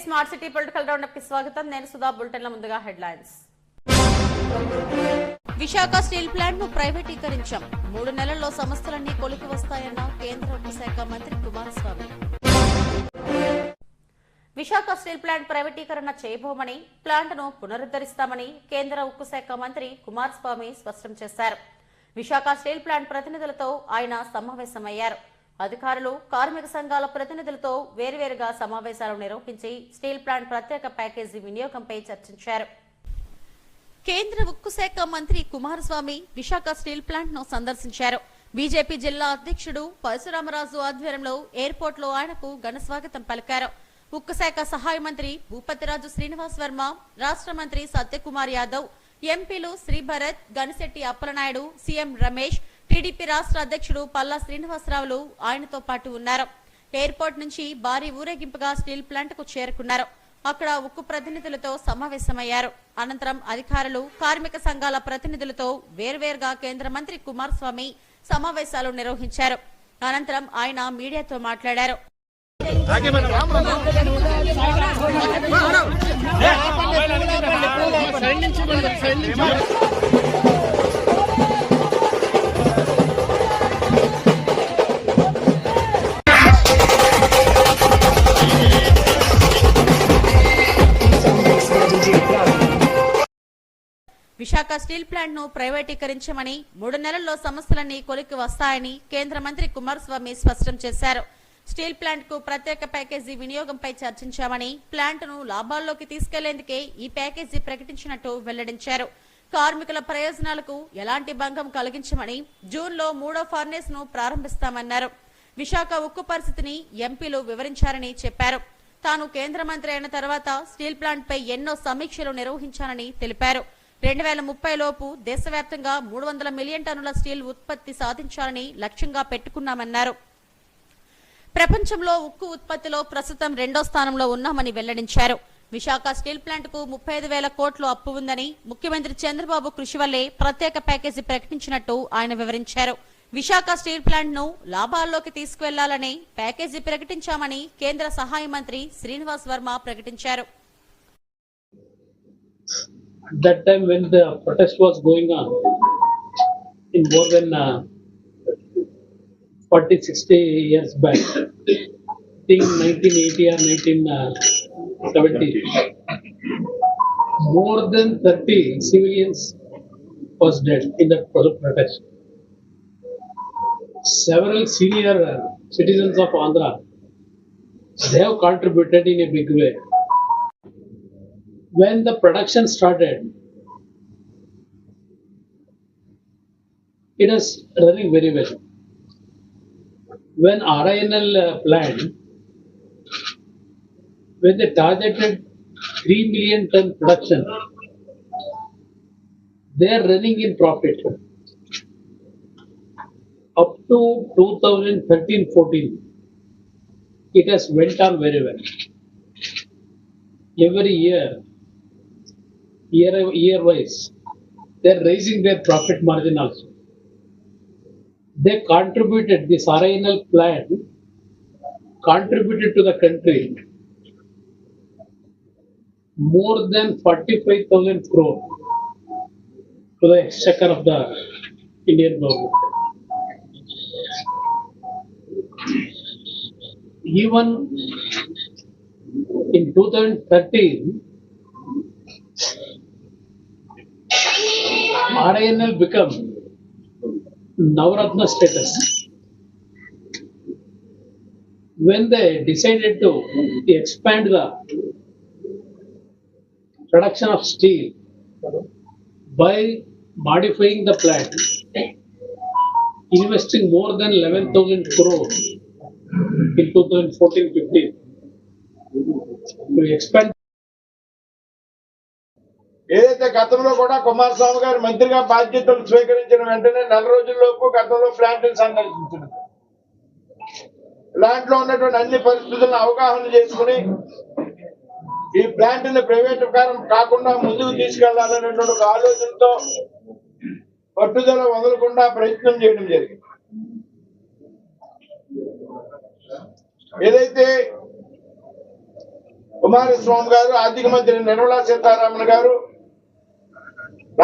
Smart city political round up కి స్వాగతం. నేను సుధా. బులెటిన్ల ముందుగా హెడ్లైన్స్. విశాఖ స్టీల్ ప్లాంట్ ను ప్రైవేటీకరించాం. 3 నెలల్లో సంస్థలన్నీ కొలికి వస్తాయన్న కేంద్ర ఉక్కు శాఖ మంత్రి కుమారస్వామి. విశాఖ స్టీల్ ప్లాంట్ ప్రైవేటీకరణ చేయబోమని, ప్లాంట్ ను పునరుద్ధరిస్తామని కేంద్ర ఉక్కు శాఖ మంత్రి కుమారస్వామి స్పష్టం చేశారు. విశాఖ స్టీల్ ప్లాంట్ ప్రతినిధులతో ఆయన సమావేశమయ్యారు. అధికారులు, కార్మిక సంఘాల ప్రతినిధులతో వేర్వేరుగా సమావేశాలు నిర్వహించి స్టీల్ ప్లాంట్ ప్రత్యేక ప్యాకేజీ వినియోగంపై చర్చించారు. కేంద్ర ఉక్కు శాఖ మంత్రి కుమారస్వామి విశాఖ స్టీల్ ప్లాంట్ ను సందర్శించారు. బీజేపీ జిల్లా అధ్యక్షుడు పరశురామరాజు ఆధ్వర్యంలో ఎయిర్పోర్ట్ లో ఆయనకు ఘన స్వాగతం పలికారు. ఉక్కు శాఖ సహాయ మంత్రి భూపతిరాజు శ్రీనివాస్ వర్మ, రాష్ట్ర మంత్రి సత్యకుమార్ యాదవ్, ఎంపీలు శ్రీభరత్, గనిశెట్టి అప్పలనాయుడు, సీఎం రమేష్, టీడీపీ రాష్ట్ర అధ్యక్షుడు పల్లా శ్రీనివాసరావులు ఆయనతో పాటు ఉన్నారు. ఎయిర్పోర్ట్ నుంచి భారీ ఊరేగింపుగా స్టీల్ ప్లాంట్ కు చేరుకున్నారు. అక్కడ ఉక్కు ప్రతినిధులతో సమావేశమయ్యారు. అనంతరం అధికారులు, కార్మిక సంఘాల ప్రతినిధులతో వేర్వేరుగా కేంద్ర మంత్రి కుమారస్వామి సమావేశాలు నిర్వహించారు. అనంతరం ఆయన మీడియాతో మాట్లాడారు. విశాఖ స్టీల్ ప్లాంట్ ను ప్రైవేటీకరించమని, 3 నెలల్లో సంస్థలన్నీ కొలికి వస్తాయని కేంద్ర మంత్రి కుమారస్వామి స్పష్టం చేశారు. స్టీల్ ప్లాంట్ కు ప్రత్యేక ప్యాకేజీ వినియోగంపై చర్చించామని, ప్లాంట్ ను లాభాల్లోకి తీసుకెళ్లేందుకే ఈ ప్యాకేజీ ప్రకటించినట్టు వెల్లడించారు. కార్మికుల ప్రయోజనాలకు ఎలాంటి భంగం కలిగించమని, జూన్ లో 3వ ఫర్నేస్ ను ప్రారంభిస్తామన్నారు. విశాఖ ఉక్కు పరిస్థితిని ఎంపీలు వివరించారని చెప్పారు. తాను కేంద్ర మంత్రి అయిన తర్వాత స్టీల్ ప్లాంట్ పై ఎన్నో సమీక్షలు నిర్వహించానని తెలిపారు. 2030 లోపు దేశవ్యాప్తంగా 300 మిలియన్ టన్నుల స్టీల్ ఉత్పత్తి సాధించాలని లక్ష్యంగా పెట్టుకున్నామన్నారు. ప్రపంచంలో ఉక్కు ఉత్పత్తిలో ప్రస్తుతం 2వ స్థానంలో ఉన్నామని వెల్లడించారు. విశాఖ స్టీల్ ప్లాంట్ కు 35,000 కోట్లు అప్పు ఉందని, ముఖ్యమంత్రి చంద్రబాబు కృషి వల్లే ప్రత్యేక ప్యాకేజీ ప్రకటించినట్టు ఆయన వివరించారు. విశాఖ స్టీల్ ప్లాంట్ ను లాభాల్లోకి తీసుకువెళ్లాలని ప్యాకేజీ ప్రకటించామని కేంద్ర సహాయ మంత్రి శ్రీనివాస్ వర్మ ప్రకటించారు. At that time when the protest was going on in more than 40-60 years back, I think 1980 or 1970, more than 30 civilians was dead in that protest. Several senior citizens of Andhra, they have contributed in a big way. When the production started, it is running very well. When RINL plant, when they targeted 3 million ton production, they are running in profit. Up to 2013-14, it has went on very well. Every year wise, they are raising their profit margin also. They contributed, this RINL plant contributed to the country more than 45,000 crore to the exchequer of the Indian government. Even in 2013, RINL became Navratna status. When they decided to expand the production of steel by modifying the plant, investing more than 11,000 crore in 2014-15 to expand. ఏదైతే గతంలో కూడా కుమారస్వామి గారు మంత్రిగా బాధ్యతలు స్వీకరించిన వెంటనే 4 రోజుల్లోపు గతంలో plant సందర్శించారు. ప్లాంట్ లో ఉన్నటువంటి అన్ని పరిస్థితులను అవగాహన చేసుకుని ఈ ప్లాంట్ ని ప్రైవేటీకరణ కాకుండా ముందుకు తీసుకెళ్లాలనేటువంటి ఒక ఆలోచనతో పట్టుదల వదలకుండా ప్రయత్నం చేయడం జరిగింది. ఏదైతే కుమారస్వామి గారు, ఆర్థిక మంత్రి నిర్మలా సీతారామన్ గారు,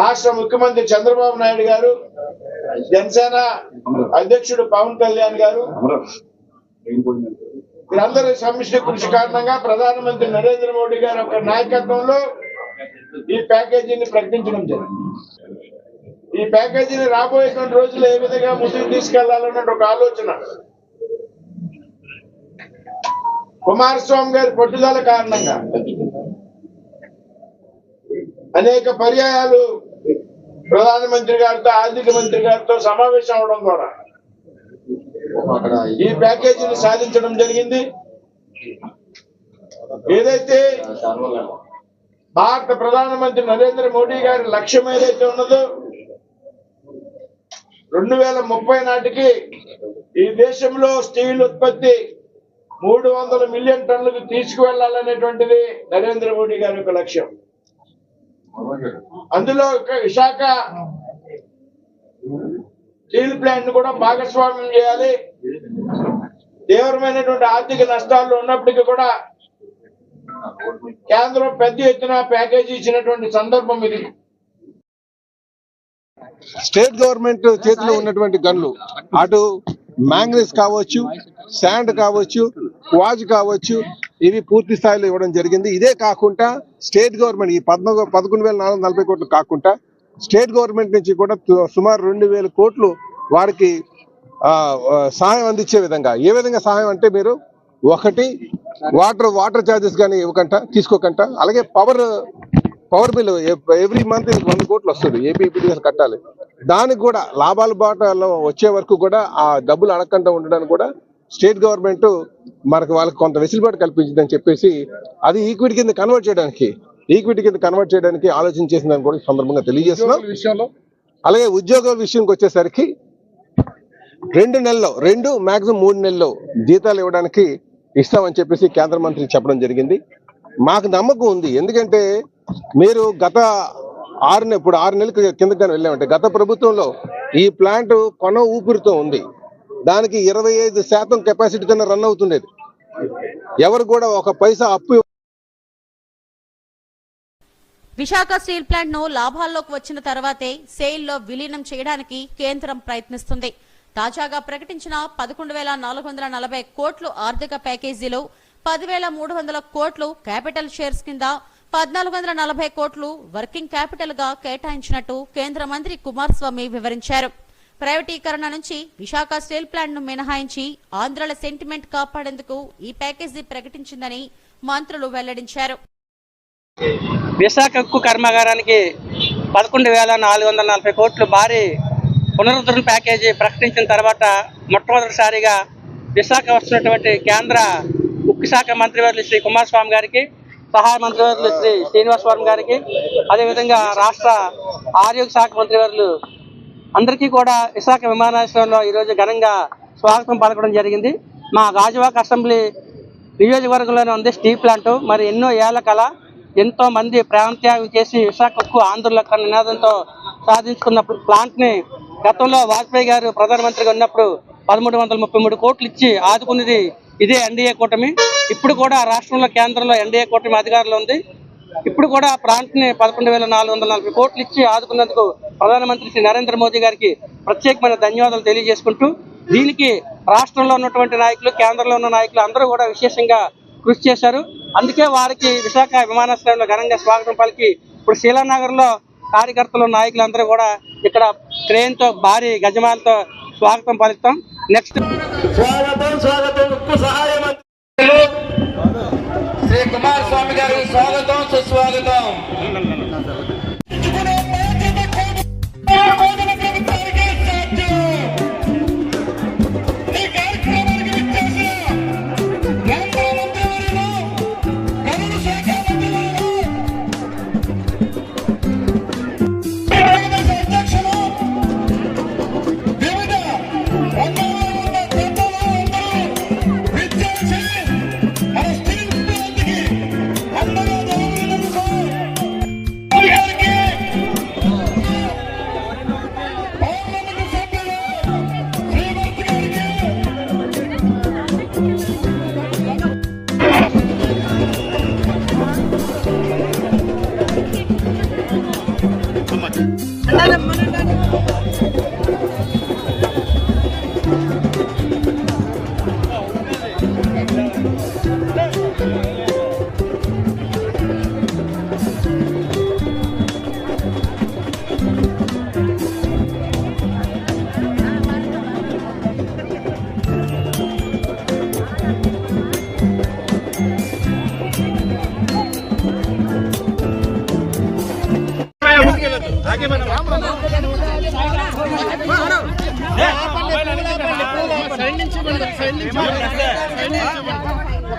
రాష్ట్ర ముఖ్యమంత్రి చంద్రబాబు నాయుడు గారు, జనసేన అధ్యక్షుడు పవన్ కళ్యాణ్ గారు, వీరందరి సమిష్టి కృషి కారణంగా ప్రధానమంత్రి నరేంద్ర మోడీ గారి యొక్క నాయకత్వంలో ఈ ప్యాకేజీని ప్రకటించడం జరిగింది. ఈ ప్యాకేజీని రాబోయేటువంటి రోజుల్లో ఏ విధంగా ముందుకు తీసుకెళ్లాలన్న ఒక ఆలోచన కుమారస్వామి గారి పట్టుదల కారణంగా అనేక పర్యాయాలు ప్రధానమంత్రి గారితో, ఆర్థిక మంత్రి గారితో సమావేశం అవడం ద్వారా ఈ ప్యాకేజీని సాధించడం జరిగింది. ఏదైతే భారత ప్రధానమంత్రి నరేంద్ర మోడీ గారి లక్ష్యం ఏదైతే ఉన్నదో 2030 నాటికి ఈ దేశంలో స్టీల్ ఉత్పత్తి 300 మిలియన్ టన్నులకు తీసుకువెళ్లాలనేటువంటిది నరేంద్ర మోడీ గారి యొక్క లక్ష్యం. అందులో విశాఖ స్టీల్ ప్లాంట్ ను కూడా భాగస్వామ్యం చేయాలి. తీవ్రమైనటువంటి ఆర్థిక నష్టాల్లో ఉన్నప్పటికీ కూడా కేంద్రం పెద్ద ఎత్తున ప్యాకేజీ ఇచ్చినటువంటి సందర్భం ఇది. స్టేట్ గవర్నమెంట్ చేతిలో ఉన్నటువంటి గన్లు, అటు మ్యాంగనీస్ కావచ్చు, శాండ్ కావచ్చు, క్వాజ్ కావచ్చు, ఇవి పూర్తి స్థాయిలో ఇవ్వడం జరిగింది. ఇదే కాకుండా స్టేట్ గవర్నమెంట్ ఈ 11,440 కోట్లు కాకుండా స్టేట్ గవర్నమెంట్ నుంచి కూడా సుమారు 2,000 కోట్లు వారికి సహాయం అందించే విధంగా. ఏ విధంగా సహాయం అంటే, మీరు ఒకటి వాటర్ ఛార్జెస్ కానీ తీసుకోకంట. అలాగే పవర్ బిల్ ఎవ్రీ మంత్ 100 కోట్లు వస్తుంది, ఏపీపీడీఎల్ కట్టాలి. దానికి కూడా లాభాల బాటలో వచ్చే వరకు కూడా ఆ డబ్బులు అడగకుండా ఉండడానికి కూడా స్టేట్ గవర్నమెంట్ వాళ్ళకి కొంత వెసులుబాటు కల్పించిందని చెప్పేసి అది ఈక్విటీ కింద కన్వర్ట్ చేయడానికి ఆలోచన చేసిందని కూడా ఈ సందర్భంగా తెలియజేస్తున్నాం. అలాగే ఉద్యోగుల విషయానికి వచ్చేసరికి 2 నెలల్లో మాక్సిమం 3 నెలల్లో జీతాలు ఇవ్వడానికి ఇస్తామని చెప్పేసి కేంద్ర మంత్రి చెప్పడం జరిగింది. మాకు నమ్మకం ఉంది. ఎందుకంటే మీరు గత 6 నెలల కిందకి వెళ్ళామంటే గత ప్రభుత్వంలో ఈ ప్లాంట్ కొన ఊపిరితో ఉంది. దానికి 25% కెపాసిటీతో రన్ అవుతుండేది. ఎవరు కూడా ఒక పైసా అప్పు. విశాఖ స్టీల్ ప్లాంట్ ను లాభాల్లోకి వచ్చిన తర్వాతే సేల్లో విలీనం చేయడానికి కేంద్రం ప్రయత్నిస్తుంది. తాజాగా ప్రకటించిన 11,440 కోట్లు ఆర్థిక ప్యాకేజీలో 10,300 కోట్లు క్యాపిటల్ షేర్స్ కింద 1,440 కోట్లు వర్కింగ్ క్యాపిటల్ గా కేటాయించినట్టు కేంద్ర మంత్రి కుమారస్వామి వివరించారు. ప్రైవేటీకరణ నుంచి విశాఖ స్టీల్ ప్లాంట్ ను మినహాయించి ఆంధ్రుల సెంటిమెంట్ కాపాడేందుకు ఈ ప్యాకేజీ ప్రకటించిందని మంత్రులు వెల్లడించారు. విశాఖ ఉక్కు కర్మాగారానికి 11,440 కోట్లు భారీ పునరుద్ధరణ ప్యాకేజీ ప్రకటించిన తర్వాత మొట్టమొదటిసారిగా విశాఖ వస్తున్నటువంటి కేంద్ర ఉక్కు శాఖ మంత్రివర్యులు శ్రీ కుమారస్వామి గారికి, సహాయ మంత్రివర్యులు శ్రీ శ్రీనివాసవరం గారికి, అదేవిధంగా రాష్ట్ర ఆరోగ్య శాఖ మంత్రివర్యులు అందరికీ కూడా విశాఖ విమానాశ్రయంలో ఈరోజు ఘనంగా స్వాగతం పలకడం జరిగింది. మా గాజువాక అసెంబ్లీ నియోజకవర్గంలోనే ఉంది స్టీల్ ప్లాంట్. మరి ఎన్నో ఏళ్ల కల ఎంతో మంది ప్రాణత్యాగం చేసి విశాఖకు ఆంధ్రుల నినాదంతో సాధించుకున్న ప్లాంట్ ని గతంలో వాజ్పేయి గారు ప్రధానమంత్రిగా ఉన్నప్పుడు 1,333 కోట్లు ఇచ్చి ఆదుకున్నది ఇదే ఎన్డీఏ కూటమి. ఇప్పుడు కూడా రాష్ట్రంలో కేంద్రంలో ఎన్డీఏ కూటమి అధికారంలో ఉంది. ఇప్పుడు కూడా ప్లాంట్ ని 11,440 కోట్లు ఇచ్చి ఆదుకున్నందుకు ప్రధానమంత్రి శ్రీ నరేంద్ర మోదీ గారికి ప్రత్యేకమైన ధన్యవాదాలు తెలియజేసుకుంటూ, దీనికి రాష్ట్రంలో ఉన్నటువంటి నాయకులు, కేంద్రంలో ఉన్న నాయకులు అందరూ కూడా విశేషంగా కృషి చేశారు. అందుకే వారికి విశాఖ విమానాశ్రయంలో ఘనంగా స్వాగతం పలికి ఇప్పుడు శీలానగర్ లో కార్యకర్తలు, నాయకులు అందరూ కూడా ఇక్కడ ట్రైన్ తో భారీ గజమాలతో స్వాగతం పలుకుతాం. నెక్స్ట్ స్వాగతం ఉక్కు సహాయ మంత్రి శ్రీ కుమారస్వామి గారి స్వాగతం, సుస్వాగతం.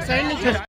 సైడ్ నుంచి